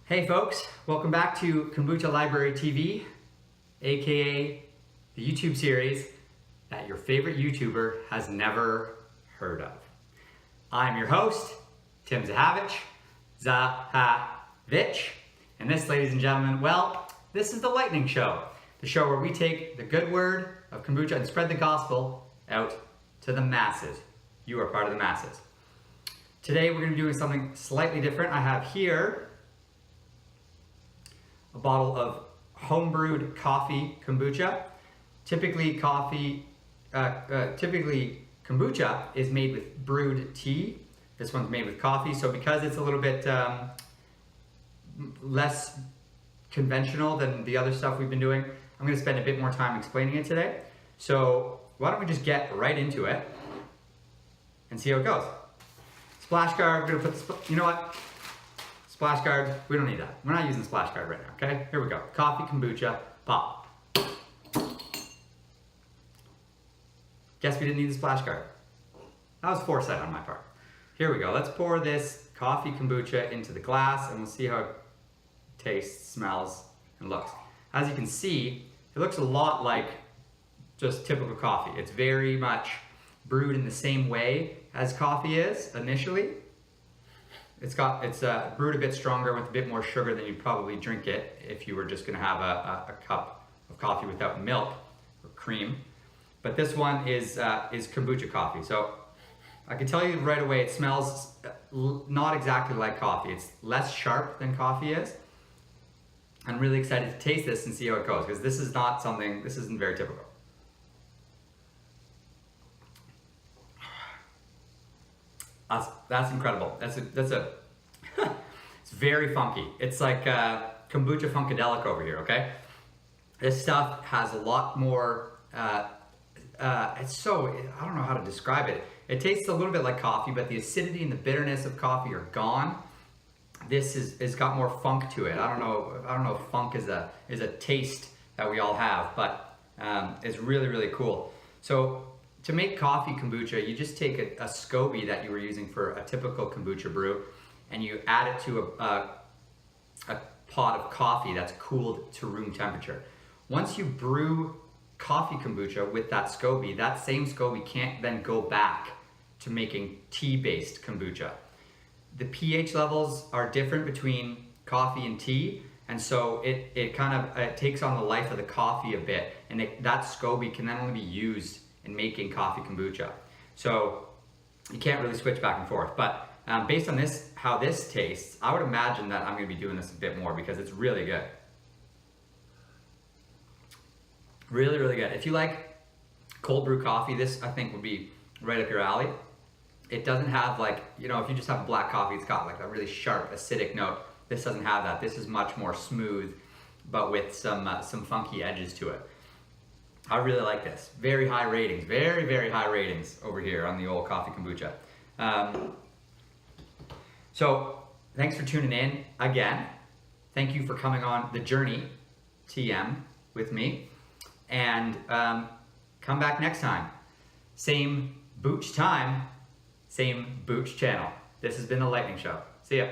Hey folks, welcome back to Kombucha Library TV, aka the YouTube series that your favorite YouTuber has never heard of. I'm your host, Tim Zahavich, and this, ladies and gentlemen, well, this is the lightning show. The show where we take the good word of kombucha and spread the gospel out to the masses. You are part of the masses. Today we're going to be doing something slightly different. I have here a bottle of home-brewed coffee kombucha. Typically kombucha is made with brewed tea. This one's made with coffee. So because it's a little bit less conventional than the other stuff we've been doing, I'm going to spend a bit more time explaining it today. So why don't we just get right into it and see how it goes. Splash guard, we're going to put you know what? Splash guard, we don't need that. We're not using the splash guard right now, okay? Here we go. Coffee, kombucha, pop. Guess we didn't need the splash guard. That was foresight on my part. Here we go. Let's pour this coffee kombucha into the glass and we'll see how it tastes, smells, and looks. As you can see, it looks a lot like just typical coffee. It's very much brewed in the same way as coffee is initially. It's brewed a bit stronger with a bit more sugar than you'd probably drink it if you were just going to have a cup of coffee without milk or cream. But this one is kombucha coffee. So I can tell you right away, it smells not exactly like coffee. It's less sharp than coffee is. I'm really excited to taste this and see how it goes because this isn't very typical. That's incredible. It's very funky. It's like kombucha funkadelic over here, okay? This stuff has a lot more, I don't know how to describe it. It tastes a little bit like coffee, but the acidity and the bitterness of coffee are gone. This is got more funk to it. I don't know if funk is a taste that we all have, but it's really, really cool. So to make coffee kombucha, you just take a SCOBY that you were using for a typical kombucha brew, and you add it to a pot of coffee that's cooled to room temperature. Once you brew coffee kombucha with that SCOBY, that same SCOBY can't then go back to making tea-based kombucha. The pH levels are different between coffee and tea, and so it takes on the life of the coffee a bit, and that SCOBY can then only be used in making coffee kombucha. So you can't really switch back and forth. But based on how this tastes, I would imagine that I'm gonna be doing this a bit more because it's really good. Really, really good. If you like cold brew coffee, this I think would be right up your alley. It doesn't have if you just have black coffee, it's got like a really sharp acidic note. This doesn't have that. This is much more smooth, but with some funky edges to it. I really like this. Very high ratings, very, very high ratings over here on the old coffee kombucha. So thanks for tuning in again. Thank you for coming on the journey, TM, with me. And come back next time. Same Booch time, same Booch channel. This has been The Lightning Show. See ya.